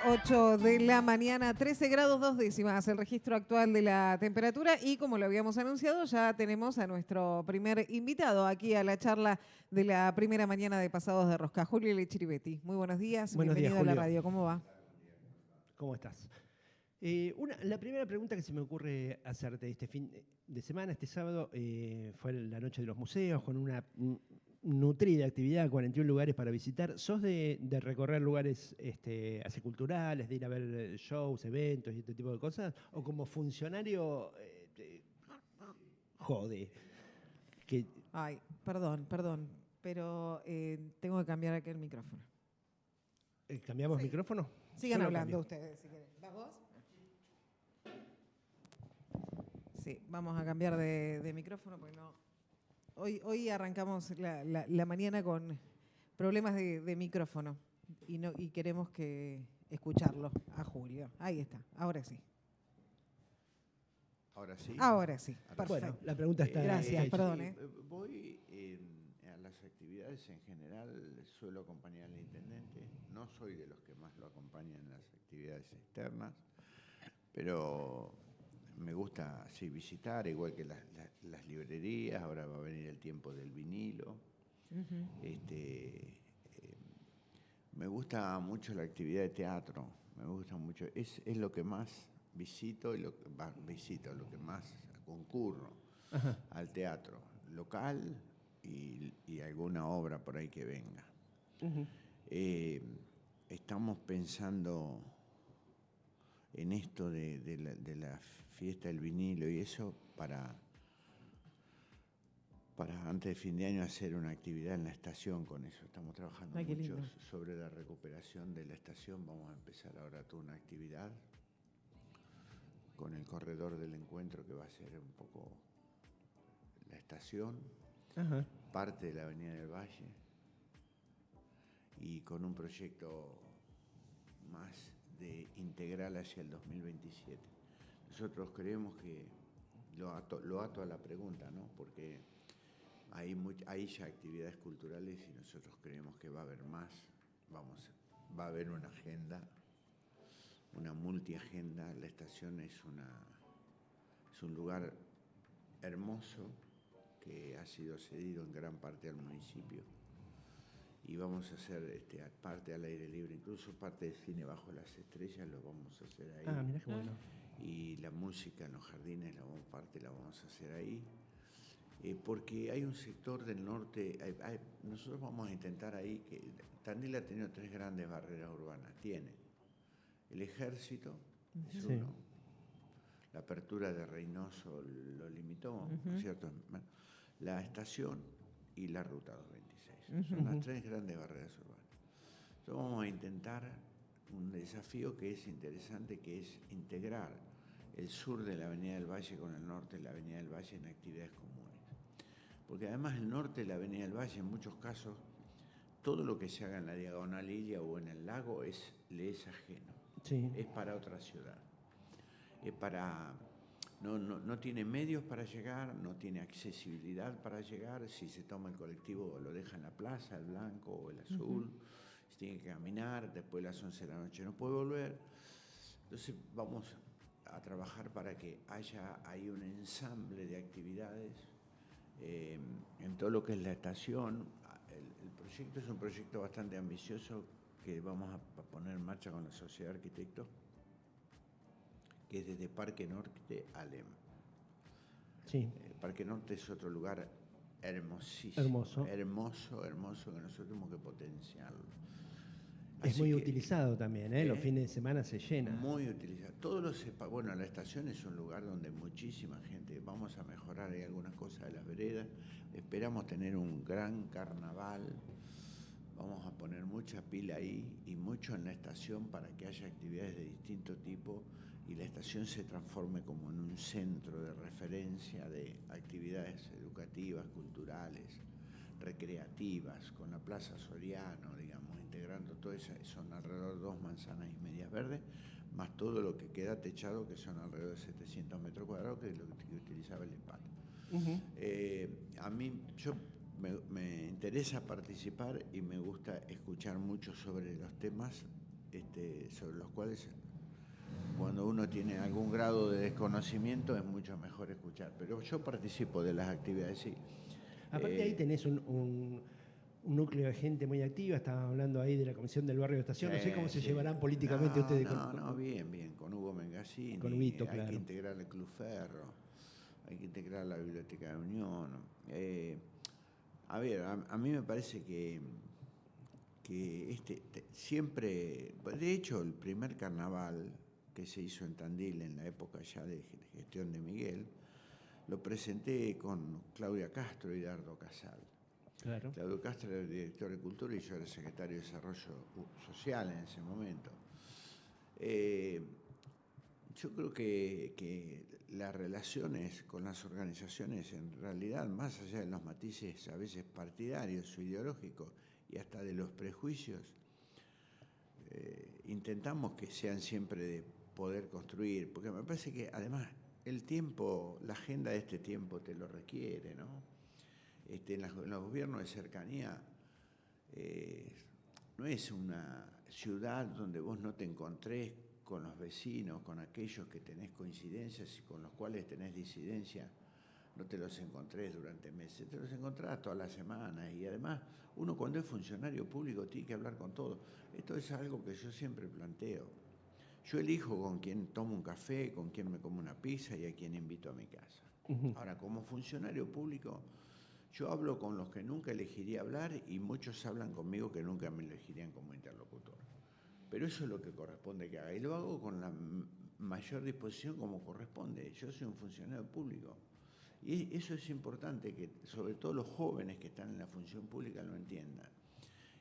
8 de la mañana, 13 grados 2 décimas, el registro actual de la temperatura y como lo habíamos anunciado, ya tenemos a nuestro primer invitado aquí a la charla de la primera mañana de Pasados de Rosca, Julio Lechiribetti. Muy buenos días, Buenos días, bienvenido a la Julio. radio, ¿cómo va? ¿Cómo estás? La primera pregunta que se me ocurre hacerte este fin de semana, este sábado, fue la noche de los museos con una nutrida actividad, 41 lugares para visitar. ¿Sos de recorrer lugares así culturales, de ir a ver shows, eventos y este tipo de cosas? ¿O como funcionario, jode? Que, Ay, perdón, pero tengo que cambiar aquí el micrófono. ¿Cambiamos Sí. micrófono? Sigan Yo lo hablando cambio. ustedes, si quieren. ¿Vas vos? Sí, vamos a cambiar de micrófono porque no. Hoy arrancamos la mañana con problemas de micrófono y queremos escucharlo a Julio. Ahí está, ahora sí. Ahora sí. Ahora sí, perfecto. Bueno, la pregunta está Gracias, hecha. perdón. Sí, voy a las actividades en general, suelo acompañar al intendente. No soy de los que más lo acompañan en las actividades externas, pero me gusta sí, visitar, igual que las librerías. Ahora va a venir el tiempo del vinilo. Me gusta mucho la actividad de teatro, me gusta mucho. Es lo que más visito y lo que más concurro. Ajá. Al teatro local y alguna obra por ahí que venga. Ujú. Estamos pensando en esto de la fiesta del vinilo y eso para antes de fin de año hacer una actividad en la estación con eso. Estamos trabajando Ay, qué mucho lindo. sobre la recuperación de la estación. Vamos a empezar ahora toda una actividad con el corredor del encuentro que va a ser un poco la estación, Ajá. parte de la Avenida del Valle y con un proyecto más de integral hacia el 2027. Nosotros creemos que lo ato a la pregunta, ¿no? Porque hay ya actividades culturales y nosotros creemos que va a haber más. Va a haber una agenda, una multiagenda. La estación es un lugar hermoso que ha sido cedido en gran parte al municipio y vamos a hacer parte al aire libre, incluso parte de cine bajo las estrellas lo vamos a hacer ahí. Ah, mirá qué bueno. Y la música en los jardines la vamos a hacer ahí, porque hay un sector del norte, nosotros vamos a intentar ahí, que Tandil ha tenido 3 grandes barreras urbanas. Tiene el Ejército, es Sí. uno, la apertura de Reynoso lo limitó, ¿no es cierto? La estación y la ruta 226. Son las 3 grandes barreras urbanas. Entonces vamos a intentar un desafío que es interesante, que es integrar el sur de la Avenida del Valle con el norte de la Avenida del Valle en actividades comunes. Porque además el norte de la Avenida del Valle, en muchos casos, todo lo que se haga en la Diagonal Ilia o en el lago le es ajeno. Sí. Es para otra ciudad. Es para... No tiene medios para llegar, no tiene accesibilidad para llegar. Si se toma el colectivo lo deja en la plaza, el blanco o el azul. Se tiene que caminar, después de las 11 de la noche no puede volver. Entonces vamos a trabajar para que haya ahí un ensamble de actividades en todo lo que es la estación. El proyecto es un proyecto bastante ambicioso que vamos a poner en marcha con la Sociedad de Arquitectos, que es desde Parque Norte a Lem. Sí. Parque Norte es otro lugar hermosísimo. Hermoso. Hermoso, que nosotros tenemos que potenciarlo. Es Así muy que, utilizado también, ¿eh? Los fines de semana se llena. Muy utilizado. Bueno, la estación es un lugar donde muchísima gente. Vamos a mejorar ahí algunas cosas de las veredas. Esperamos tener un gran carnaval. Vamos a poner mucha pila ahí y mucho en la estación para que haya actividades de distinto tipo y la estación se transforme como en un centro de referencia de actividades educativas, culturales, recreativas, con la Plaza Soriano, digamos, integrando todo eso. Son alrededor de 2 manzanas y medias verdes, más todo lo que queda techado, que son alrededor de 700 metros cuadrados, que es lo que utilizaba el ESPAT. A mí, me interesa participar y me gusta escuchar mucho sobre los temas sobre los cuales cuando uno tiene algún grado de desconocimiento es mucho mejor escuchar. Pero yo participo de las actividades, sí. Aparte ahí tenés un núcleo de gente muy activa, estabas hablando ahí de la Comisión del Barrio de Estación, no sé cómo se llevarán políticamente ustedes bien, con Hugo Mengasini, con Huguito, hay claro. que integrar el Club Ferro, hay que integrar la Biblioteca de Unión. A mí me parece que siempre, de hecho el primer carnaval que se hizo en Tandil en la época ya de gestión de Miguel, lo presenté con Claudia Castro y Dardo Casal. Claro. Claudio Castro era el director de Cultura y yo era el secretario de Desarrollo Social en ese momento. Yo creo que las relaciones con las organizaciones, en realidad, más allá de los matices a veces partidarios o ideológicos y hasta de los prejuicios, intentamos que sean siempre de poder construir, porque me parece que además el tiempo, la agenda de este tiempo te lo requiere, ¿no? En los gobiernos de cercanía no es una ciudad donde vos no te encontrés con los vecinos, con aquellos que tenés coincidencias y con los cuales tenés disidencia, no te los encontrés durante meses, te los encontrás todas las semanas y además uno cuando es funcionario público tiene que hablar con todos. Esto es algo que yo siempre planteo. Yo elijo con quién tomo un café, con quién me como una pizza y a quién invito a mi casa. Ahora, como funcionario público, yo hablo con los que nunca elegiría hablar y muchos hablan conmigo que nunca me elegirían como interlocutor. Pero eso es lo que corresponde que haga y lo hago con la mayor disposición como corresponde. Yo soy un funcionario público y eso es importante que sobre todo los jóvenes que están en la función pública lo entiendan.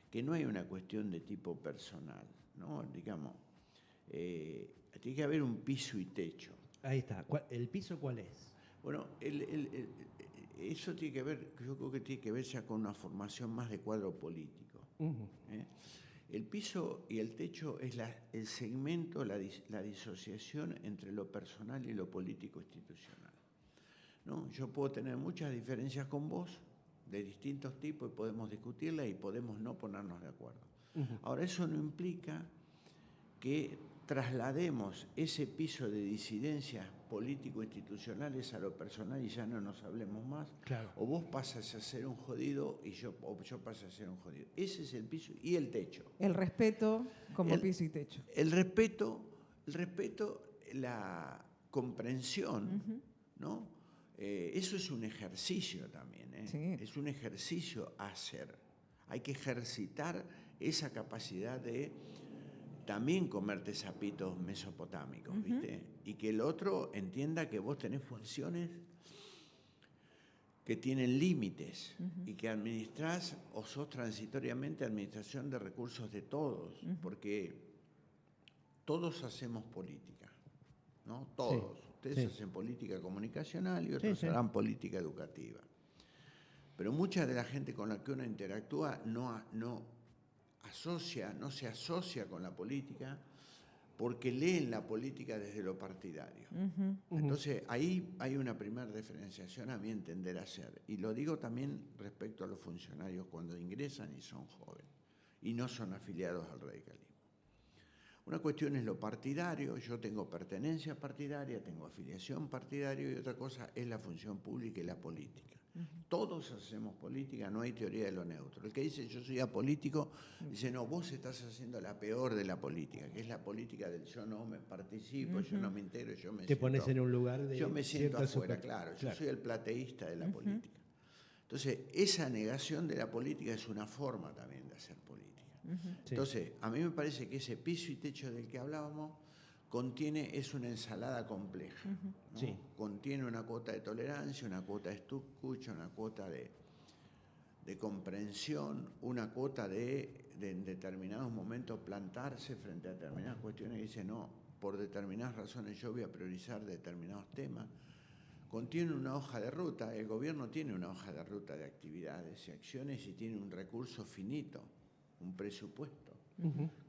Que no hay una cuestión de tipo personal, ¿no? Digamos, tiene que haber un piso y techo. Ahí está. ¿El piso cuál es? Bueno, eso tiene que ver, yo creo que tiene que ver ya con una formación más de cuadro político. El piso y el techo es el segmento, la disociación entre lo personal y lo político institucional, ¿no? Yo puedo tener muchas diferencias con vos, de distintos tipos, y podemos discutirlas y podemos no ponernos de acuerdo. Ahora, eso no implica que traslademos ese piso de disidencias político-institucionales a lo personal y ya no nos hablemos más. Claro. O vos pasas a ser un jodido y yo paso a ser un jodido. Ese es el piso y el techo. El respeto como piso y techo. El respeto, la comprensión, ¿no? Eso es un ejercicio también, ¿eh? Sí. Es un ejercicio a hacer. Hay que ejercitar esa capacidad de también comerte sapitos mesopotámicos, ¿viste? Y que el otro entienda que vos tenés funciones que tienen límites y que administrás o sos transitoriamente administración de recursos de todos, porque todos hacemos política, ¿no? Todos. Sí. Ustedes hacen política comunicacional y otros harán política educativa. Pero mucha de la gente con la que uno interactúa no se asocia con la política porque leen la política desde lo partidario. Entonces, ahí hay una primera diferenciación a mi entender a hacer. Y lo digo también respecto a los funcionarios cuando ingresan y son jóvenes y no son afiliados al radicalismo. Una cuestión es lo partidario, yo tengo pertenencia partidaria, tengo afiliación partidaria y otra cosa es la función pública y la política. Todos hacemos política, no hay teoría de lo neutro. El que dice yo soy apolítico, dice no, vos estás haciendo la peor de la política, que es la política del yo no me participo, yo no me integro, yo me Te pones en un lugar de... Yo me siento afuera, claro, yo soy el plateísta de la política. Entonces, esa negación de la política es una forma también de hacer política. Entonces, a mí me parece que ese piso y techo del que hablábamos es una ensalada compleja, ¿no? Sí. Contiene una cuota de tolerancia, una cuota de escucha, una cuota de comprensión, una cuota de en determinados momentos plantarse frente a determinadas cuestiones y dice, no, por determinadas razones yo voy a priorizar determinados temas. Contiene una hoja de ruta, el gobierno tiene una hoja de ruta de actividades y acciones y tiene un recurso finito, un presupuesto.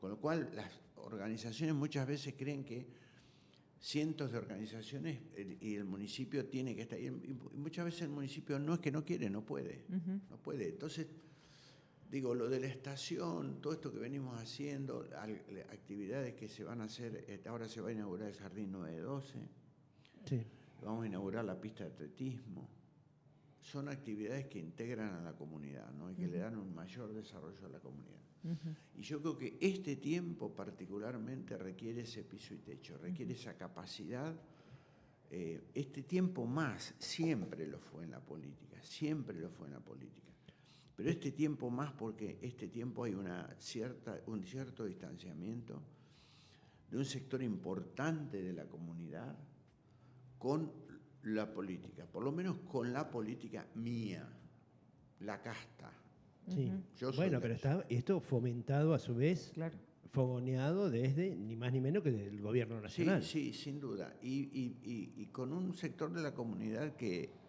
Con lo cual las organizaciones muchas veces creen que cientos de organizaciones y el municipio tiene que estar, y muchas veces el municipio no es que no quiere, no puede, no puede. Entonces Digo, lo de la estación, todo esto que venimos haciendo, actividades que se van a hacer, ahora se va a inaugurar el Jardín 912, Sí. vamos a inaugurar la pista de atletismo. Son actividades que integran a la comunidad, ¿no? Y que le dan un mayor desarrollo a la comunidad. Y yo creo que este tiempo particularmente requiere ese piso y techo, requiere esa capacidad. Este tiempo más, siempre lo fue en la política, siempre lo fue en la política. Pero este tiempo más porque este tiempo hay un cierto distanciamiento de un sector importante de la comunidad con la política, por lo menos con la política mía, la casta. Sí. Yo soy Bueno, la pero que está esto fomentado a su vez, Claro. fogoneado desde ni más ni menos que del gobierno Sí, nacional. sí, sin duda. Y con un sector de la comunidad que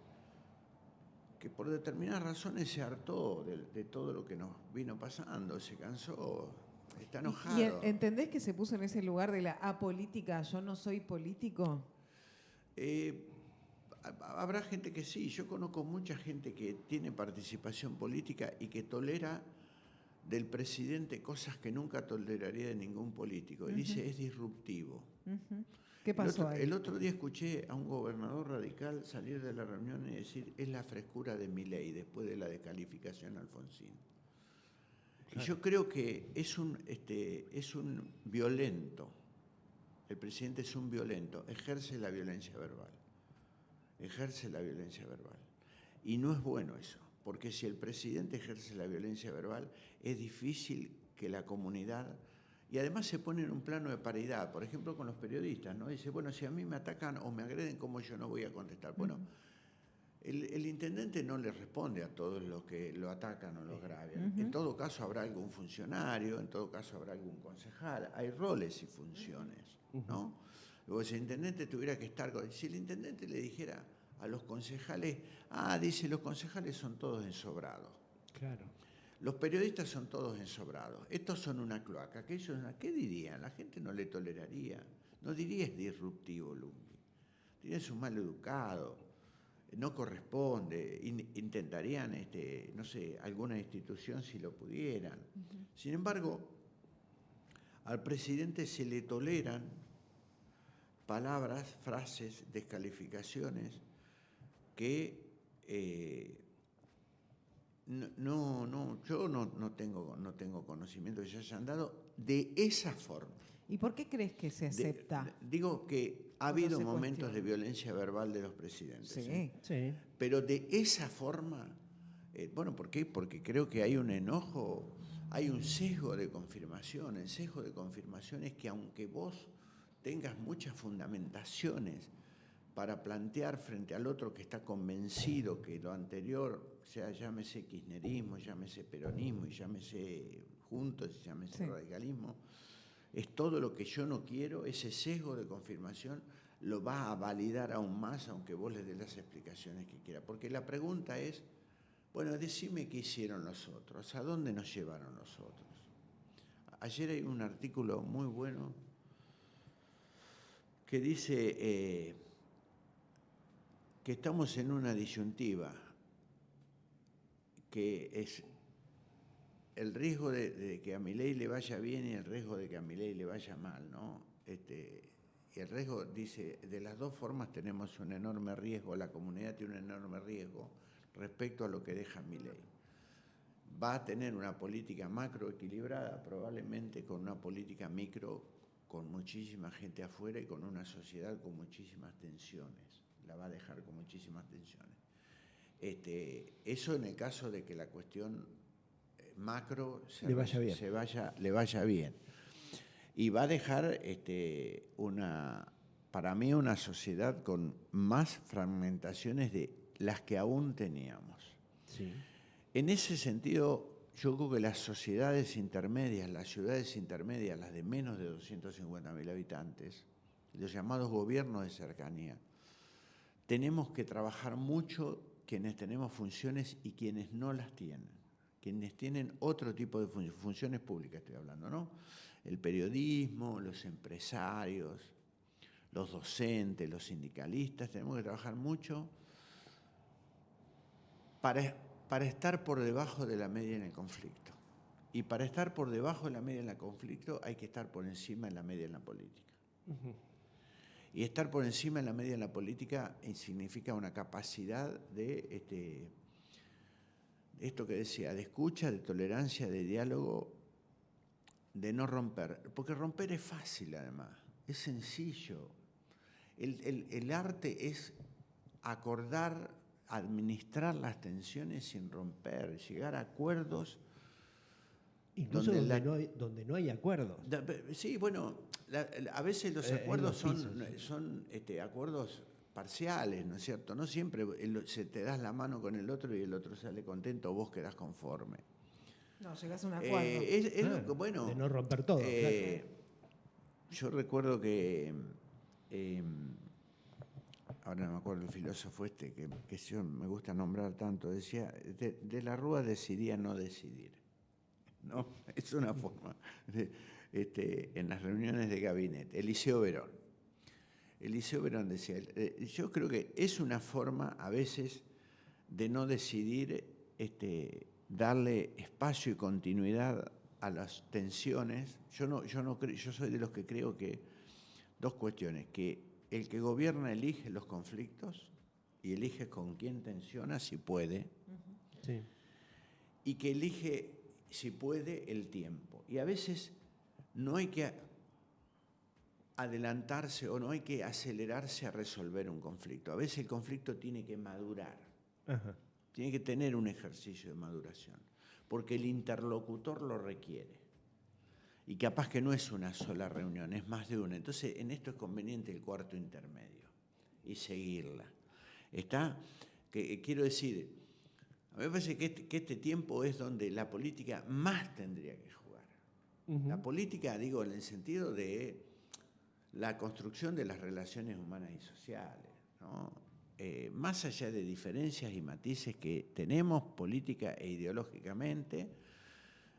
por determinadas razones se hartó de todo lo que nos vino pasando, se cansó, está enojado. ¿Y entendés que se puso en ese lugar de la apolítica, yo no soy político? Habrá gente que sí, yo conozco mucha gente que tiene participación política y que tolera del presidente cosas que nunca toleraría de ningún político. Y dice, es disruptivo. ¿Qué pasó ahí? El otro día escuché a un gobernador radical salir de la reunión y decir, es la frescura de Milei después de la descalificación a Alfonsín. Claro. Y yo creo que es un violento. El presidente es un violento, ejerce la violencia verbal. Ejerce la violencia verbal. Y no es bueno eso, porque si el presidente ejerce la violencia verbal, es difícil que la comunidad... Y además se pone en un plano de paridad, por ejemplo, con los periodistas, ¿no? Dice, bueno, si a mí me atacan o me agreden, ¿cómo yo no voy a contestar? Bueno, el intendente no le responde a todos los que lo atacan o lo agravian. En todo caso habrá algún funcionario, en todo caso habrá algún concejal. Hay roles y funciones, ¿no? Luego, si el intendente tuviera que estar... Si el intendente le dijera a los concejales, dice, los concejales son todos ensobrados. Claro. Los periodistas son todos ensobrados. Estos son una cloaca. ¿Qué dirían? La gente no le toleraría. No diría es disruptivo, Lumbi. Diría es un mal educado. No corresponde. Intentarían, no sé, alguna institución si lo pudieran. Sin embargo, al presidente se le toleran palabras, frases, descalificaciones que... yo no tengo conocimiento que se hayan dado de esa forma. ¿Y por qué crees que se acepta? Digo que ha habido momentos de violencia verbal de los presidentes. Sí. Sí. Pero de esa forma, bueno, ¿por qué? Porque creo que hay un enojo, hay un sesgo de confirmación. El sesgo de confirmación es que aunque vos tengas muchas fundamentaciones para plantear frente al otro que está convencido que lo anterior, sea llámese kirchnerismo, llámese peronismo, y llámese juntos, y llámese radicalismo, es todo lo que yo no quiero, ese sesgo de confirmación lo va a validar aún más, aunque vos le des las explicaciones que quiera. Porque la pregunta es, bueno, decime qué hicieron los otros, a dónde nos llevaron los otros. Ayer hay un artículo muy bueno que dice... que estamos en una disyuntiva, que es el riesgo de que a Milei le vaya bien y el riesgo de que a Milei le vaya mal, ¿no? Y el riesgo, dice, de las dos formas tenemos un enorme riesgo, la comunidad tiene un enorme riesgo respecto a lo que deja Milei. Va a tener una política macro equilibrada, probablemente con una política micro, con muchísima gente afuera y con una sociedad con muchísimas tensiones. La va a dejar con muchísimas tensiones. Eso en el caso de que la cuestión macro le vaya bien. Y va a dejar para mí una sociedad con más fragmentaciones de las que aún teníamos. Sí. En ese sentido, yo creo que las sociedades intermedias, las ciudades intermedias, las de menos de 250.000 habitantes, los llamados gobiernos de cercanía, tenemos que trabajar mucho quienes tenemos funciones y quienes no las tienen. Quienes tienen otro tipo de funciones públicas, estoy hablando, ¿no? El periodismo, los empresarios, los docentes, los sindicalistas, tenemos que trabajar mucho para para estar por debajo de la media en el conflicto. Y para estar por debajo de la media en el conflicto hay que estar por encima de la media en la política. Y estar por encima de la media en la política significa una capacidad de esto que decía, de escucha, de tolerancia, de diálogo, de no romper. Porque romper es fácil además, es sencillo. El arte es acordar, administrar las tensiones sin romper, llegar a acuerdos. Incluso donde no hay acuerdos. Sí, bueno, a veces los acuerdos son acuerdos parciales, ¿no es cierto? No siempre se te das la mano con el otro y el otro sale contento o vos quedás conforme. No, llegás a un acuerdo. Bueno, de no romper todo. Claro. Yo recuerdo que, ahora no me acuerdo el filósofo que yo me gusta nombrar tanto, decía, de la Rúa decidía no decidir. ¿No? Es una forma, en las reuniones de gabinete. Eliseo Verón decía, yo creo que es una forma a veces de no decidir, darle espacio y continuidad a las tensiones. Yo soy de los que creo que dos cuestiones, que el que gobierna elige los conflictos y elige con quién tensiona, si puede, Sí. y que elige, si puede, el tiempo. Y a veces no hay que adelantarse o no hay que acelerarse a resolver un conflicto. A veces el conflicto tiene que madurar. Ajá. Tiene que tener un ejercicio de maduración, porque el interlocutor lo requiere. Y capaz que no es una sola reunión, es más de una. Entonces, en esto es conveniente el cuarto intermedio y seguirla. Quiero decir, a mí me parece que este tiempo es donde la política más tendría que jugar. La política, digo, en el sentido de la construcción de las relaciones humanas y sociales, ¿no? Más allá de diferencias y matices que tenemos política e ideológicamente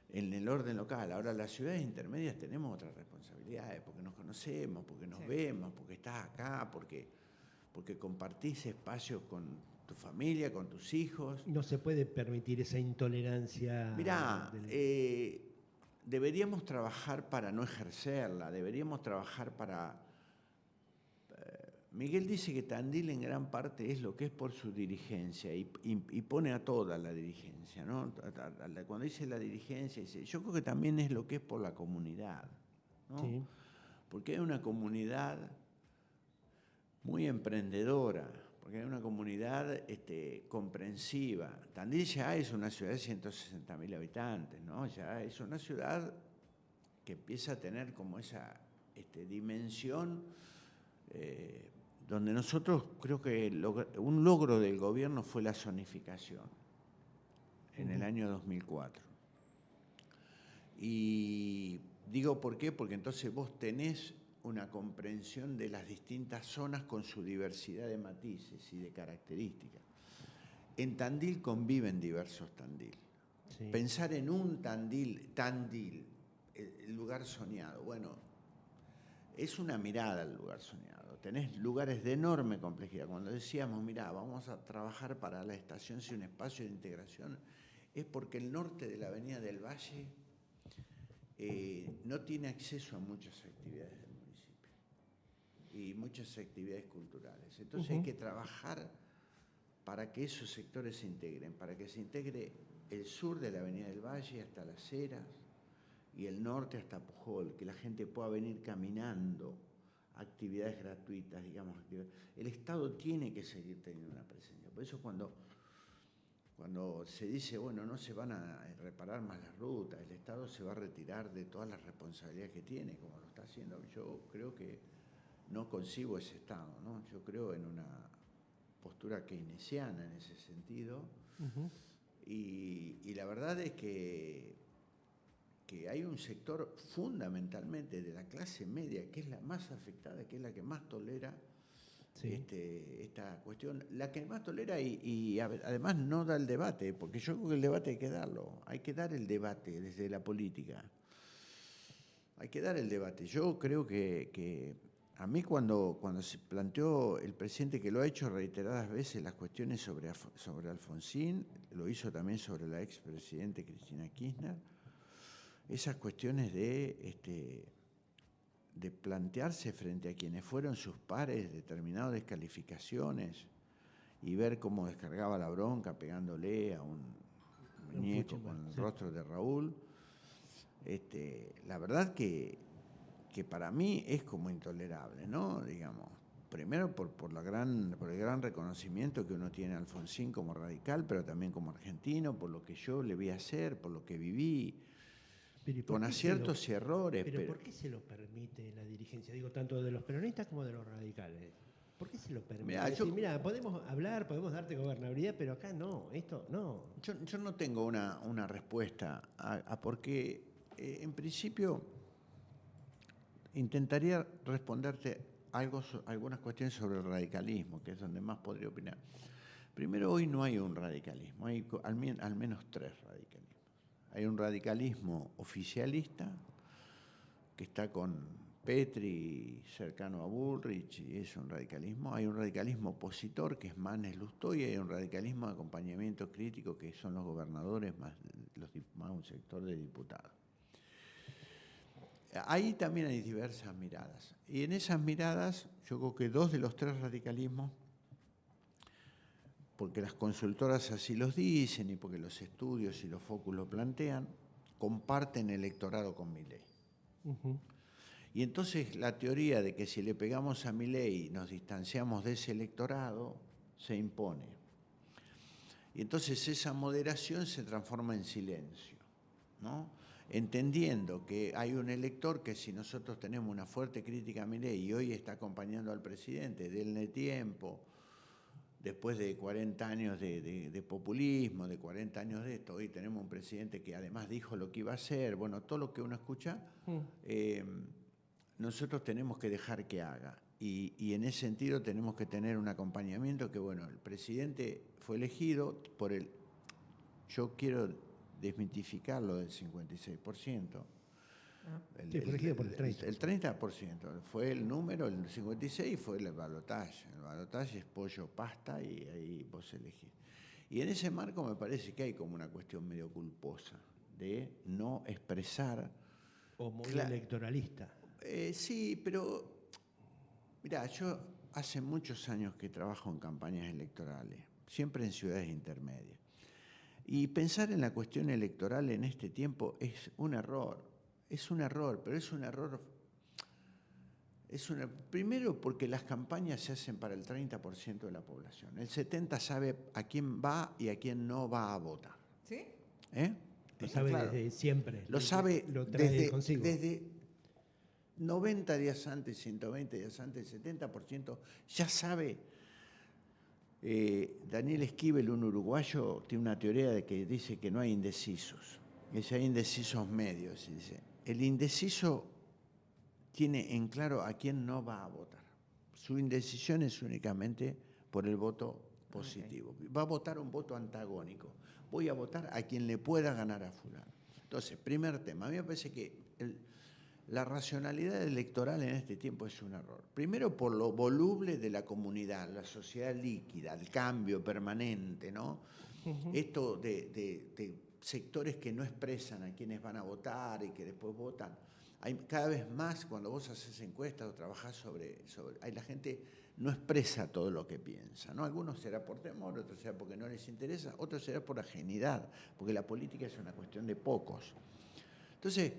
en el orden local. Ahora, las ciudades intermedias tenemos otras responsabilidades, porque nos conocemos, porque nos vemos, porque estás acá, porque compartís espacios con tu familia, con tus hijos. No se puede permitir esa intolerancia. Mirá, deberíamos trabajar para no ejercerla, deberíamos trabajar para... Miguel dice que Tandil en gran parte es lo que es por su dirigencia y pone a toda la dirigencia, ¿no? Cuando dice la dirigencia, dice, yo creo que también es lo que es por la comunidad, ¿no? Sí. Porque hay una comunidad muy emprendedora, porque hay una comunidad comprensiva. Tandil ya es una ciudad de 160.000 habitantes, ¿no? Ya es una ciudad que empieza a tener como esa dimensión donde nosotros creo que un logro del gobierno fue la zonificación en el año 2004. Y digo por qué, porque entonces vos tenés una comprensión de las distintas zonas con su diversidad de matices y de características. En Tandil conviven diversos Tandil. Sí. Pensar en un Tandil, el lugar soñado, bueno, es una mirada al lugar soñado. Tenés lugares de enorme complejidad. Cuando decíamos, mirá, vamos a trabajar para la estación sea un espacio de integración, es porque el norte de la Avenida del Valle no tiene acceso a muchas actividades del municipio y muchas actividades culturales. Entonces hay que trabajar para que esos sectores se integren, para que se integre el sur de la Avenida del Valle hasta Las Heras y el norte hasta Pujol, que la gente pueda venir caminando, actividades gratuitas, digamos. El Estado tiene que seguir teniendo una presencia. Por eso cuando se dice, bueno, no se van a reparar más las rutas, el Estado se va a retirar de todas las responsabilidades que tiene, como lo está haciendo, yo creo que no concibo ese Estado, ¿no? Yo creo en una postura keynesiana en ese sentido. Y la verdad es que hay un sector fundamentalmente de la clase media que es la más afectada, que es la que más tolera esta cuestión, la que más tolera y además no da el debate, porque yo creo que el debate hay que darlo, hay que dar el debate desde la política, hay que dar el debate. Yo creo que a mí cuando se planteó el presidente, que lo ha hecho reiteradas veces, las cuestiones sobre Alfonsín, lo hizo también sobre la expresidente Cristina Kirchner, esas cuestiones de plantearse frente a quienes fueron sus pares determinadas descalificaciones y ver cómo descargaba la bronca pegándole a un muñeco con el rostro de Raúl. La verdad que para mí es como intolerable, ¿no? Digamos, primero por el gran reconocimiento que uno tiene a Alfonsín como radical, pero también como argentino, por lo que yo le vi hacer, por lo que viví, con aciertos y errores. Pero ¿por qué se lo permite la dirigencia? Digo, tanto de los peronistas como de los radicales. ¿Por qué se lo permite? Mira, podemos hablar, podemos darte gobernabilidad, pero acá no, esto no. Yo no tengo una respuesta a por qué, en principio, intentaría responderte algunas cuestiones sobre el radicalismo, que es donde más podría opinar. Primero, hoy no hay un radicalismo, hay al menos 3 radicalismos. Hay un radicalismo oficialista, que está con Petri cercano a Bullrich, y es un radicalismo. Hay un radicalismo opositor, que es Manes Lustó, y hay un radicalismo de acompañamiento crítico, que son los gobernadores más un sector de diputados. Ahí también hay diversas miradas. Y en esas miradas, yo creo que 2 de los 3 radicalismos, porque las consultoras así los dicen y porque los estudios y los focus lo plantean, comparten electorado con Milei. Y entonces la teoría de que si le pegamos a Milei nos distanciamos de ese electorado se impone. Y entonces esa moderación se transforma en silencio, ¿no? Entendiendo que hay un elector que, si nosotros tenemos una fuerte crítica a Milei y hoy está acompañando al presidente, denle tiempo, después de 40 años de populismo, de 40 años de esto, hoy tenemos un presidente que además dijo lo que iba a hacer, bueno, todo lo que uno escucha, nosotros tenemos que dejar que haga. Y en ese sentido tenemos que tener un acompañamiento que, bueno, el presidente fue elegido por el... Yo quiero desmitificar lo del 56%. Sí, fue elegido por el 30%. El 30% fue el número, el 56% fue el balotaje. El balotaje es pollo, pasta, y ahí vos elegís. Y en ese marco me parece que hay como una cuestión medio culposa de no expresar... O muy electoralista. Sí, pero... Mirá, yo hace muchos años que trabajo en campañas electorales, siempre en ciudades intermedias. Y pensar en la cuestión electoral en este tiempo es un error. Es un error, pero es un error... Primero porque las campañas se hacen para el 30% de la población. El 70% sabe a quién va y a quién no va a votar. ¿Sí? Lo sabe claro, desde siempre. Lo sabe lo trae desde 90 días antes, 120 días antes, el 70% ya sabe. Daniel Esquivel, un uruguayo, tiene una teoría de que dice que no hay indecisos, que si hay indecisos medios. Dice, el indeciso tiene en claro a quién no va a votar. Su indecisión es únicamente por el voto positivo. Okay. Va a votar un voto antagónico. Voy a votar a quien le pueda ganar a fulano. Entonces, primer tema, a mí me parece que la racionalidad electoral en este tiempo es un error. Primero por lo voluble de la comunidad, la sociedad líquida, el cambio permanente, ¿no? Esto de sectores que no expresan a quienes van a votar y que después votan. Hay cada vez más, cuando vos haces encuestas o trabajás sobre la gente no expresa todo lo que piensa, ¿no? Algunos será por temor, otros será porque no les interesa, otros será por ajenidad, porque la política es una cuestión de pocos. Entonces,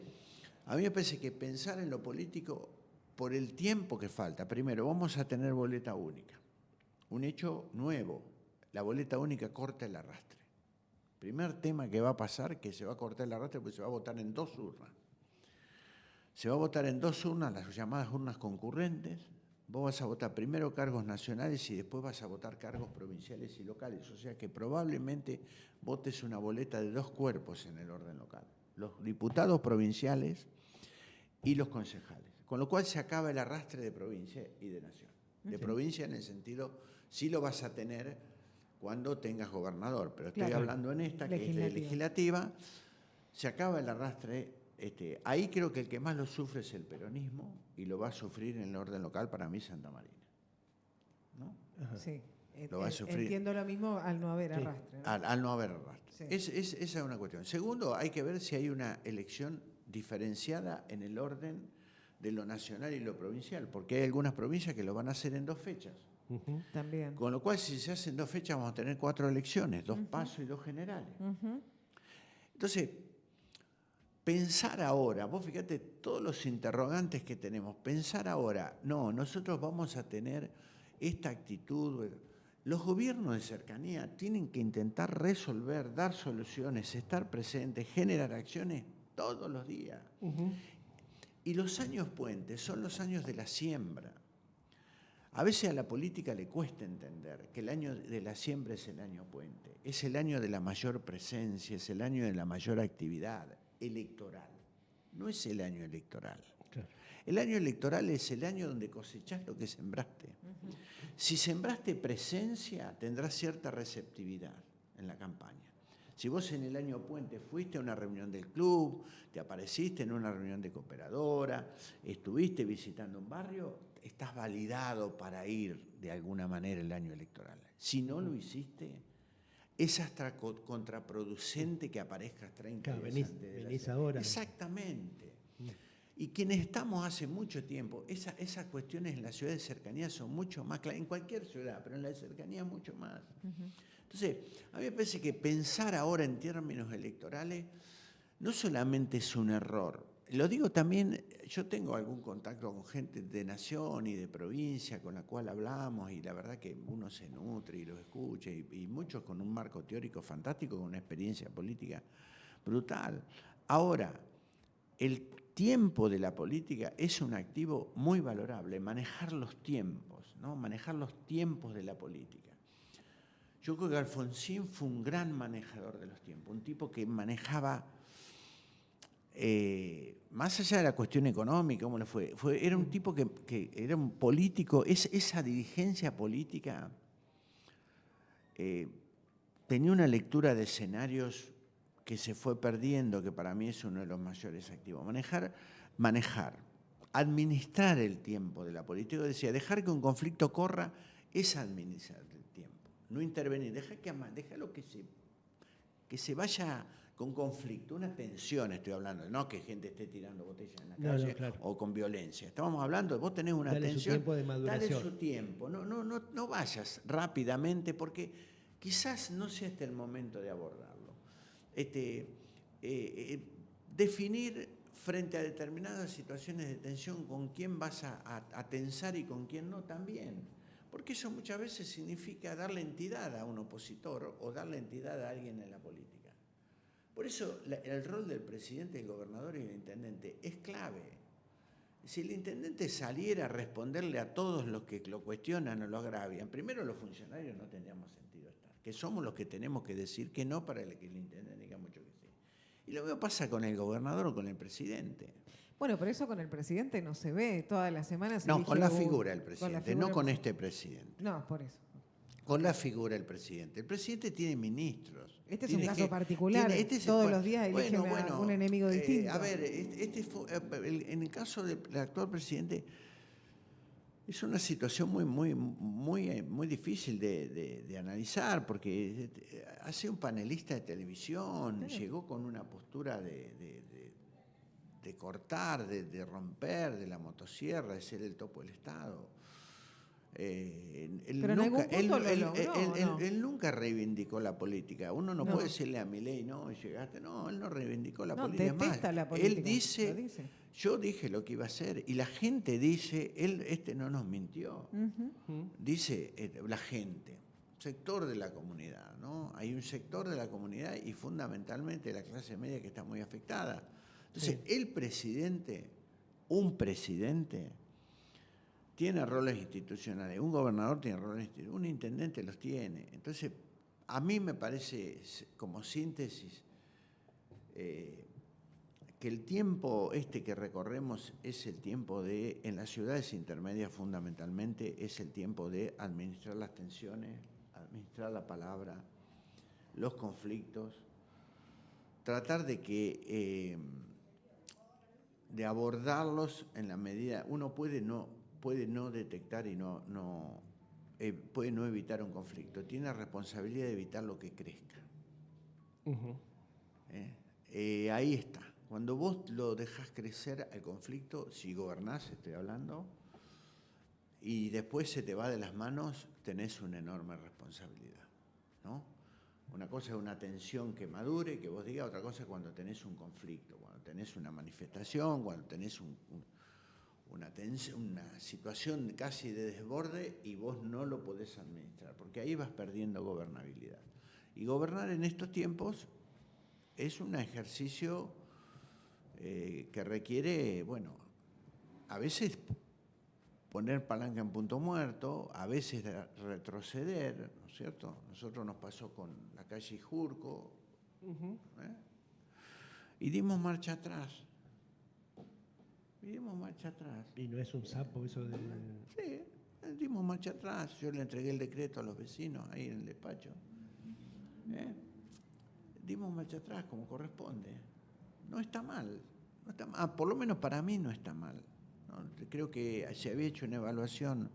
a mí me parece que pensar en lo político por el tiempo que falta. Primero, vamos a tener boleta única. Un hecho nuevo. La boleta única corta el arrastre. Primer tema que va a pasar, que se va a cortar el arrastre porque se va a votar en 2 urnas. Se va a votar en 2 urnas, las llamadas urnas concurrentes. Vos vas a votar primero cargos nacionales y después vas a votar cargos provinciales y locales. O sea que probablemente votes una boleta de 2 cuerpos en el orden local. Los diputados provinciales y los concejales. Con lo cual se acaba el arrastre de provincia y de nación. De provincia en el sentido, sí lo vas a tener cuando tengas gobernador, pero estoy hablando en esta, que es de legislativa, se acaba el arrastre Ahí creo que el que más lo sufre es el peronismo y lo va a sufrir en el orden local para mí Santa Marina. ¿No? Ajá. Sí, Lo va a sufrir. entiendo lo mismo al no haber Sí. arrastre, ¿no? Al no haber arrastre. Sí. Esa es una cuestión. Segundo, hay que ver si hay una elección diferenciada en el orden de lo nacional y lo provincial, porque hay algunas provincias que lo van a hacer en 2 fechas. Ujú. También. Con lo cual, si se hacen 2 fechas, vamos a tener 4 elecciones, 2 pasos y 2 generales. Ujú. Entonces, pensar ahora, vos fíjate todos los interrogantes que tenemos, pensar ahora, no, nosotros vamos a tener esta actitud. Los gobiernos de cercanía tienen que intentar resolver, dar soluciones, estar presentes, generar acciones todos los días. Ujú. Y los años puentes son los años de la siembra. A veces a la política le cuesta entender que el año de la siembra es el año puente, es el año de la mayor presencia, es el año de la mayor actividad electoral. No es el año electoral. Claro. El año electoral es el año donde cosechás lo que sembraste. Si sembraste presencia, tendrás cierta receptividad en la campaña. Si vos en el año puente fuiste a una reunión del club, te apareciste en una reunión de cooperadora, estuviste visitando un barrio, estás validado para ir de alguna manera el año electoral. Si no lo hiciste, es hasta contraproducente que aparezcas 30 Claro, días antes de la venís elección. ahora. Exactamente. Y quienes estamos hace mucho tiempo, esas cuestiones en la ciudad de cercanía son mucho más claras, en cualquier ciudad, pero en la de cercanía mucho más. Entonces, a mí me parece que pensar ahora en términos electorales no solamente es un error. Lo digo también, yo tengo algún contacto con gente de nación y de provincia con la cual hablamos y la verdad que uno se nutre y los escucha y muchos con un marco teórico fantástico, con una experiencia política brutal. Ahora, el tiempo de la política es un activo muy valorable, manejar los tiempos, ¿no? Manejar los tiempos de la política. Yo creo que Alfonsín fue un gran manejador de los tiempos, un tipo que manejaba, más allá de la cuestión económica, ¿cómo le fue? Era un tipo que era un político, esa dirigencia política tenía una lectura de escenarios que se fue perdiendo, que para mí es uno de los mayores activos. Manejar, administrar el tiempo de la política. Decía, dejar que un conflicto corra es administrar el tiempo, no intervenir. Déjalo que se vaya con conflicto, una tensión estoy hablando, no que gente esté tirando botellas en la calle claro. o con violencia. Estamos hablando, vos tenés una Dale tensión, su tiempo de maduración. dale su tiempo, no vayas rápidamente porque quizás no sea este el momento de abordarlo. Definir frente a determinadas situaciones de tensión con quién vas a tensar y con quién no también. Porque eso muchas veces significa darle entidad a un opositor o darle entidad a alguien en la política. Por eso el rol del presidente, el gobernador y el intendente es clave. Si el intendente saliera a responderle a todos los que lo cuestionan o lo agravian, primero los funcionarios no tendríamos sentido estar, que somos los que tenemos que decir que no para que el intendente diga mucho que sí. Y lo mismo pasa con el gobernador o con el presidente. Bueno, por eso con el presidente no se ve todas las semanas. No, con la figura del presidente, no con este presidente. No, por eso. Con la figura del presidente. El presidente tiene ministros. Este es un caso particular. Todos los días elige un enemigo distinto. A ver, en el caso del actual presidente es una situación muy difícil de analizar porque hace un panelista de televisión, llegó con una postura de cortar, de romper, de la motosierra, de ser el topo del Estado. Él nunca reivindicó la política. Uno no puede decirle a Milei, no, llegaste. No, él no reivindicó la política. Detesta la política. Él dice, yo dije lo que iba a hacer y la gente dice, no nos mintió. Dice la gente, sector de la comunidad, ¿no? Hay un sector de la comunidad y fundamentalmente la clase media que está muy afectada. Entonces, un presidente tiene roles institucionales, un gobernador tiene roles institucionales, un intendente los tiene. Entonces, a mí me parece, como síntesis, que el tiempo que recorremos es el tiempo en las ciudades intermedias fundamentalmente, es el tiempo de administrar las tensiones, administrar la palabra, los conflictos, tratar de que de abordarlos en la medida, uno puede no detectar y puede no evitar un conflicto, tiene la responsabilidad de evitar lo que crezca. Ujú. Ahí está. Cuando vos lo dejás crecer al conflicto, si gobernás, estoy hablando, y después se te va de las manos, tenés una enorme responsabilidad, ¿no? Una cosa es una tensión que madure, que vos digas, otra cosa es cuando tenés un conflicto, cuando tenés una manifestación, cuando tenés una situación casi de desborde y vos no lo podés administrar, porque ahí vas perdiendo gobernabilidad. Y gobernar en estos tiempos es un ejercicio que requiere, bueno, a veces poner palanca en punto muerto, a veces retroceder, ¿no es cierto? Nosotros nos pasó con la calle Jurco, y dimos marcha atrás. Y no es un sapo eso de... Sí, dimos marcha atrás. Yo le entregué el decreto a los vecinos ahí en el despacho. Dimos marcha atrás como corresponde. No está mal. No está mal. Por lo menos para mí no está mal, ¿no? Creo que se había hecho una evaluación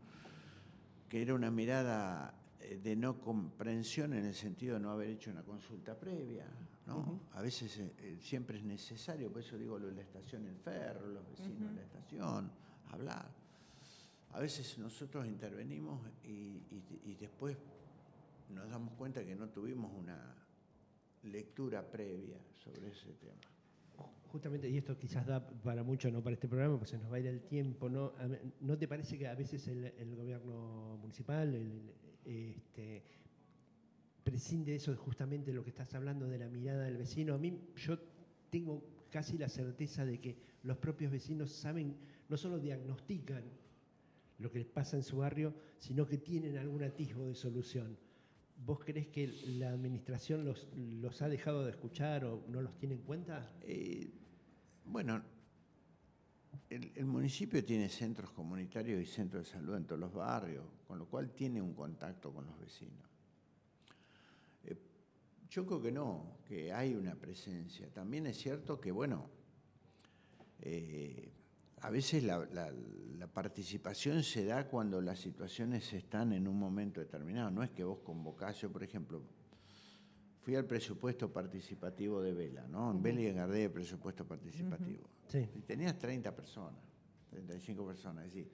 que era una mirada de no comprensión en el sentido de no haber hecho una consulta previa, ¿no? A veces siempre es necesario, por eso digo lo de la estación El Ferro, los vecinos de la estación, hablar. A veces nosotros intervenimos y después nos damos cuenta que no tuvimos una lectura previa sobre ese tema. Justamente, y esto quizás da para mucho, no para este programa, pues se nos va a ir el tiempo, ¿no? ¿No te parece que a veces el gobierno municipal prescinde de eso, justamente lo que estás hablando de la mirada del vecino? Yo tengo casi la certeza de que los propios vecinos saben, no solo diagnostican lo que les pasa en su barrio, sino que tienen algún atisbo de solución. ¿Vos creés que la administración los ha dejado de escuchar o no los tiene en cuenta? Bueno, el municipio tiene centros comunitarios y centros de salud en todos los barrios, con lo cual tiene un contacto con los vecinos. Yo creo que no, que hay una presencia. También es cierto que, bueno, a veces la participación se da cuando las situaciones están en un momento determinado. No es que vos convocás, yo por ejemplo, fui al presupuesto participativo de Vela, ¿no? En Vela y en Gardel el presupuesto participativo. Sí. Y tenías 30 personas, 35 personas. Es decir,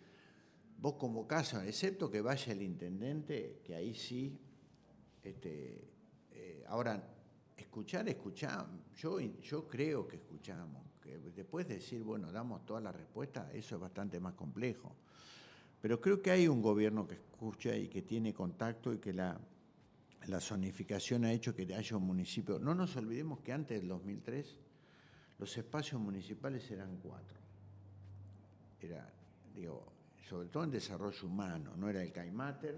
vos convocás, excepto que vaya el intendente, que ahí sí, ahora, escuchamos. Yo creo que escuchamos. Que después de decir, bueno, damos todas las respuestas, eso es bastante más complejo. Pero creo que hay un gobierno que escucha y que tiene contacto y que la zonificación ha hecho que haya un municipio. No nos olvidemos que antes del 2003 los espacios municipales eran 4. Era, digo, sobre todo en desarrollo humano, no era el Caimater,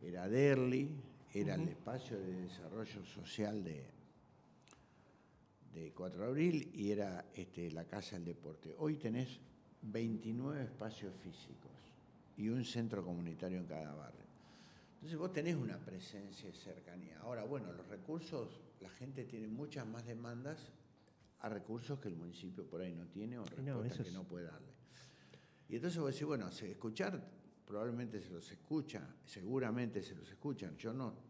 era Derli, era el espacio de desarrollo social de 4 de abril y era la Casa del Deporte. Hoy tenés 29 espacios físicos y un centro comunitario en cada barrio. Entonces vos tenés una presencia y cercanía. Ahora, bueno, los recursos, la gente tiene muchas más demandas a recursos que el municipio por ahí no tiene o respuestas que no puede darle. Y entonces vos decís, bueno, escuchar probablemente se los escucha, seguramente se los escuchan. Yo no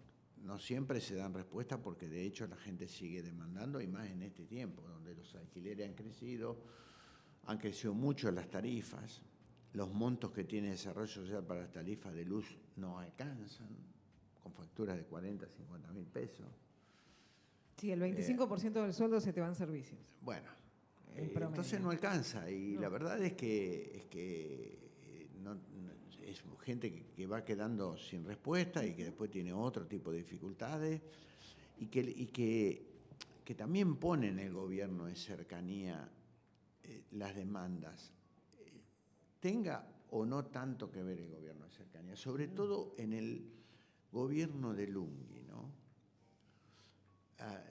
siempre se dan respuestas porque de hecho la gente sigue demandando y más en este tiempo, donde los alquileres han crecido mucho las tarifas. Los montos que tiene desarrollo social para las tarifas de luz no alcanzan, con facturas de 40, 50 mil pesos. Sí, el 25% del sueldo se te va en servicios. Bueno, entonces no alcanza. Y la verdad es que es gente que va quedando sin respuesta y que después tiene otro tipo de dificultades y que también pone en el gobierno de cercanía las demandas. Tenga o no tanto que ver el gobierno de cercanía, sobre todo en el gobierno de Lunghi, ¿no?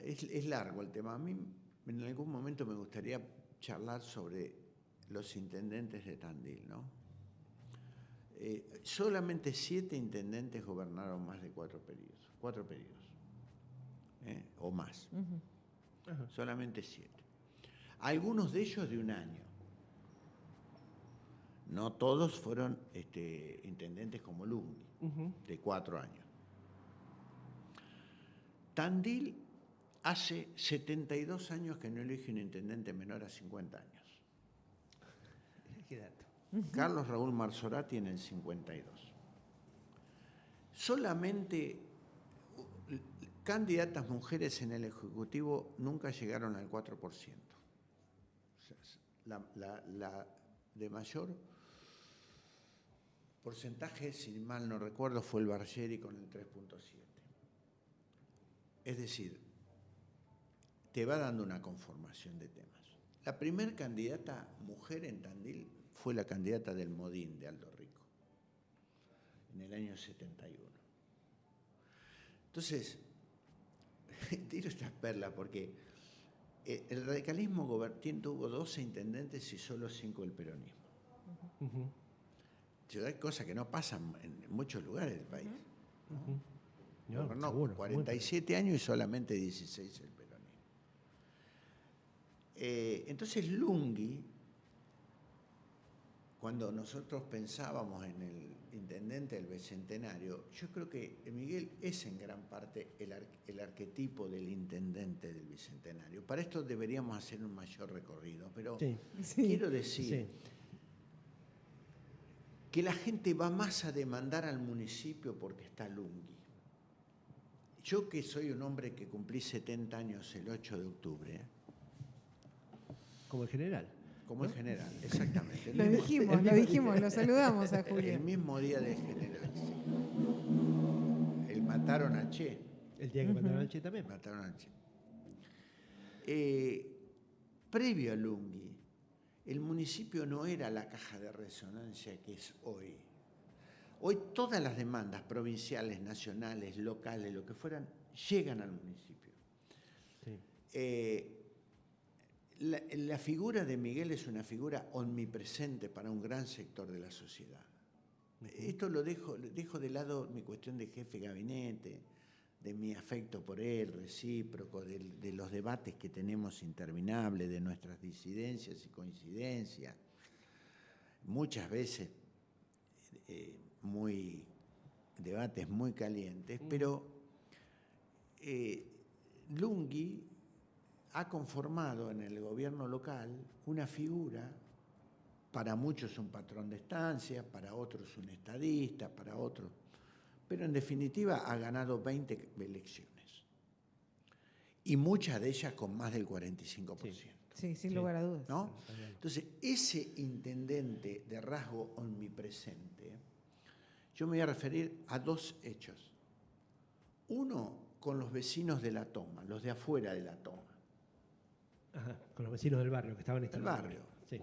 Es largo el tema. A mí en algún momento me gustaría charlar sobre los intendentes de Tandil, ¿no? Solamente 7 intendentes gobernaron más de 4 periodos, o más. Solamente 7. Algunos de ellos de 1 año. No todos fueron intendentes como Lunghi, de 4 años. Tandil hace 72 años que no elige un intendente menor a 50 años. Qué dato. Carlos Raúl Marzorat tiene el 52. Solamente candidatas mujeres en el Ejecutivo nunca llegaron al 4%. O sea, la de mayor porcentaje, si mal no recuerdo, fue el Bargeri con el 3.7. Es decir, te va dando una conformación de temas. La primer candidata mujer en Tandil fue la candidata del Modín de Aldo Rico, en el año 71. Entonces, tiro estas perlas porque el radicalismo tuvo 12 intendentes y solo 5 del peronismo. Hay cosas que no pasan en muchos lugares del país. No, Gobernó seguro, 47 años y solamente 16 el peronismo. Entonces Lunghi, cuando nosotros pensábamos en el intendente del Bicentenario, yo creo que Miguel es en gran parte el arquetipo del intendente del Bicentenario. Para esto deberíamos hacer un mayor recorrido, pero quiero decir que la gente va más a demandar al municipio porque está Lunghi. Yo que soy un hombre que cumplí 70 años el 8 de octubre. Como el general. Como el general, exactamente. Lo dijimos, lo saludamos a Julio. El mismo día del general. Sí. El mataron a Che. El día que mataron a Che también. Mataron a Che. Previo a Lunghi, el municipio no era la caja de resonancia que es hoy. Hoy todas las demandas provinciales, nacionales, locales, lo que fueran, llegan al municipio. Sí. La figura de Miguel es una figura omnipresente para un gran sector de la sociedad. Esto lo dejo de lado mi cuestión de jefe de gabinete, de mi afecto por él, recíproco, de los debates que tenemos interminables, de nuestras disidencias y coincidencias, muchas veces debates muy calientes, pero Lunghi ha conformado en el gobierno local una figura, para muchos un patrón de estancia, para otros un estadista, para otros, pero en definitiva ha ganado 20 elecciones y muchas de ellas con más del 45%. Sí, sin lugar a dudas. ¿No? Entonces, ese intendente de rasgo omnipresente, yo me voy a referir a 2 hechos. Uno, con los vecinos de La Toma, los de afuera de La Toma. Ajá, con los vecinos del barrio que estaban del barrio. Sí.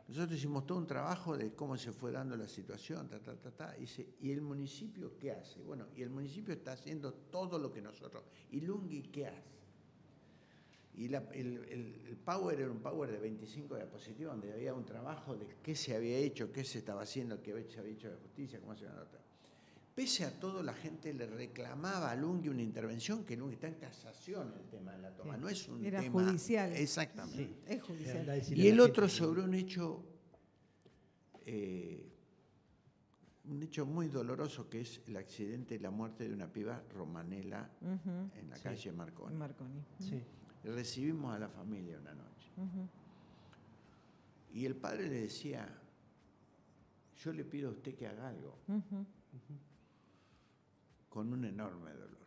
Nosotros hicimos todo un trabajo de cómo se fue dando la situación, ¿y el municipio qué hace? Bueno, y el municipio está haciendo todo lo que nosotros. ¿Y Lunghi qué hace? Y el power era un power de 25 diapositivas, donde había un trabajo de qué se había hecho, qué se estaba haciendo, qué se había hecho de justicia, cómo se iba a notar. Pese a todo, la gente le reclamaba a Lunghi una intervención, que Lunghi está en casación el tema de La Toma, no es un era tema judicial. Exactamente. Sí, es judicial. Y el otro sobre un hecho muy doloroso, que es el accidente y la muerte de una piba Romanela en la calle Marconi. Sí. Recibimos a la familia una noche. Y el padre le decía, yo le pido a usted que haga algo. Con un enorme dolor.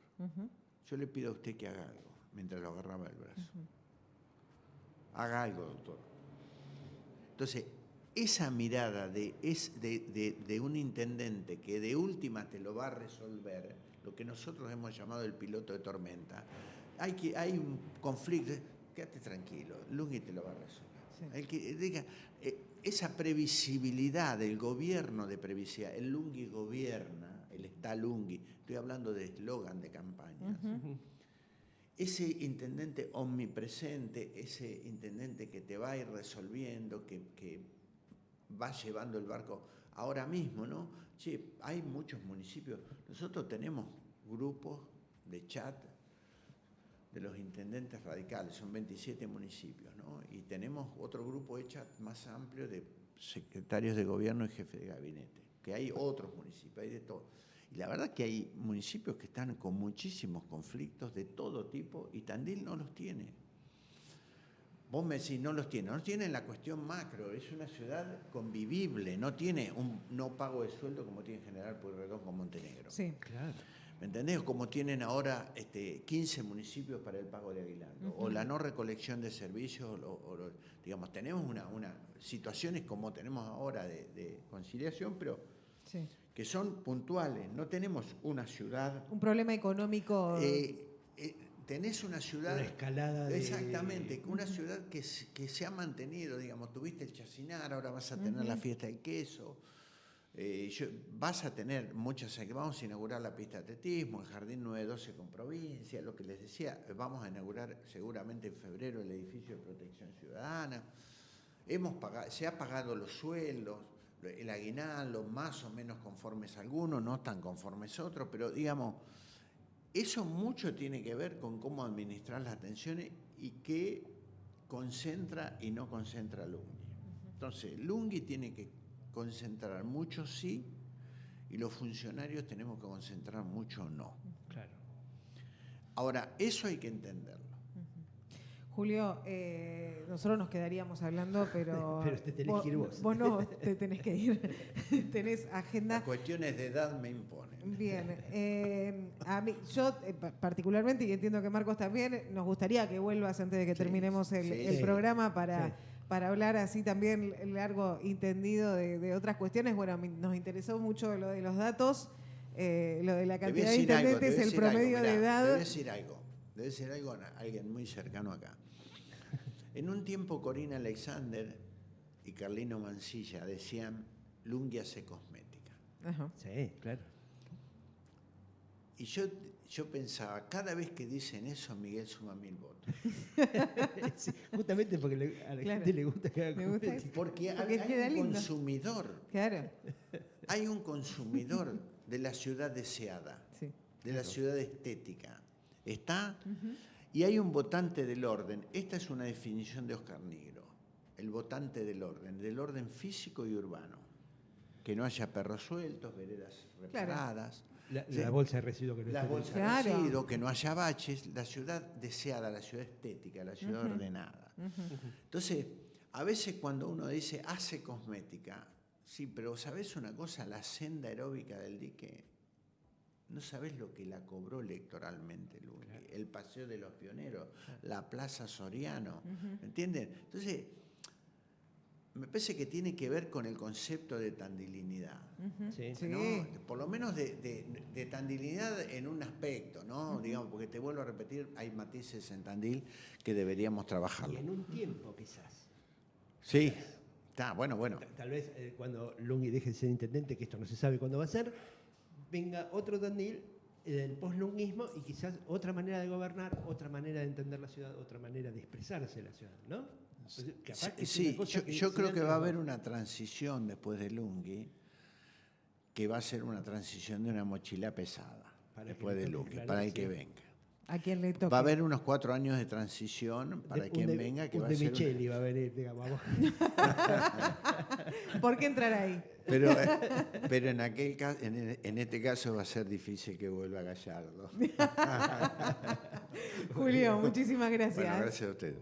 Yo le pido a usted que haga algo, mientras lo agarraba el brazo. Haga algo, doctor. Entonces, esa mirada de un intendente que de última te lo va a resolver, lo que nosotros hemos llamado el piloto de tormenta, hay un conflicto, quédate tranquilo, Lunghi te lo va a resolver. Sí. El que diga, esa previsibilidad del gobierno de previsibilidad, el Lunghi gobierna, el está Lunghi, estoy hablando de eslogan de campañas. Ese intendente omnipresente, ese intendente que te va a ir resolviendo, que va llevando el barco ahora mismo, ¿no? Che, hay muchos municipios, nosotros tenemos grupos de chat de los intendentes radicales, son 27 municipios, ¿no? Y tenemos otro grupo hecho más amplio de secretarios de gobierno y jefes de gabinete, que hay otros municipios, hay de todo. Y la verdad que hay municipios que están con muchísimos conflictos de todo tipo y Tandil no los tiene. Vos me decís, no los tiene en la cuestión macro, es una ciudad convivible, no tiene un no pago de sueldo como tiene General Pueyrredón con Montenegro. Sí. Claro. ¿Me entendés? Como tienen ahora 15 municipios para el pago de aguinaldo, o la no recolección de servicios, digamos, tenemos una situaciones como tenemos ahora de conciliación, pero Sí. que son puntuales. No tenemos una ciudad. Un problema económico. Tenés una ciudad. Una escalada de. Exactamente, una ciudad que se ha mantenido, digamos, tuviste el Chacinar, ahora vas a tener la fiesta del queso. Vas a tener muchas, vamos a inaugurar la pista de atletismo, el Jardín 912 con provincia, lo que les decía, vamos a inaugurar seguramente en febrero el edificio de protección ciudadana. Se ha pagado los sueldos, el aguinaldo, más o menos conformes algunos, no tan conformes otros, pero digamos, eso mucho tiene que ver con cómo administrar las atenciones y qué concentra y no concentra Lunghi. Entonces, Lunghi tiene que concentrar mucho sí, y los funcionarios tenemos que concentrar mucho no. Claro. Ahora, eso hay que entenderlo. Julio, nosotros nos quedaríamos hablando, pero... Pero te tenés que ir vos. Vos no te tenés que ir. Tenés agenda. Las cuestiones de edad me imponen. Bien. A mí, yo particularmente, y entiendo que Marcos también, nos gustaría que vuelvas antes de que terminemos el programa para hablar así también largo y tendido de otras cuestiones. Bueno, nos interesó mucho lo de los datos, lo de la cantidad de intendentes, el promedio de edad. Debe decir algo a alguien muy cercano acá. En un tiempo Corina Alexander y Carlino Mansilla decían, Lunghi hace cosmética. Ajá. Sí, claro. Y yo pensaba, cada vez que dicen eso, Miguel suma 1000 votos. Sí, justamente porque a la gente le gusta que haga cosmética. Porque queda hay un lindo. consumidor. Claro. Hay un consumidor de la ciudad deseada, Sí. de la ciudad estética. ¿Está? Y hay un votante del orden. Esta es una definición de Oscar Nigro. El votante del orden físico y urbano. Que no haya perros sueltos, veredas reparadas. La bolsa de residuos que no La esté- bolsa Claro. de residuos, que no haya baches, la ciudad deseada, la ciudad estética, la ciudad ordenada. Entonces, a veces cuando uno dice hace cosmética, sí, pero ¿sabés una cosa? La senda aeróbica del dique, no sabés lo que la cobró electoralmente Lunghi. Claro. El Paseo de los Pioneros, la Plaza Soriano, ¿me entienden? Entonces, me parece que tiene que ver con el concepto de tandilinidad. Sí. ¿No? Por lo menos de tandilinidad en un aspecto, ¿no? Digamos, porque te vuelvo a repetir, hay matices en Tandil que deberíamos trabajarlo. Y en un tiempo, quizás. Sí, está, bueno. Tal vez cuando Lunghi deje de ser intendente, que esto no se sabe cuándo va a ser, venga otro Tandil del post-lunguismo y quizás otra manera de gobernar, otra manera de entender la ciudad, otra manera de expresarse la ciudad, ¿no? Capaz que Sí, yo creo que va a haber una transición después de Lunghi, que va a ser una transición de una mochila pesada, después de Lunghi, para el que venga. ¿A quién le toca? Va a haber unos 4 años de transición para quien venga, que va a ser... Micheli va a venir, digamos. ¿Por qué entrar ahí? Pero en aquel caso, en este caso va a ser difícil que vuelva Gallardo. Julio, muchísimas gracias. Bueno, gracias a ustedes.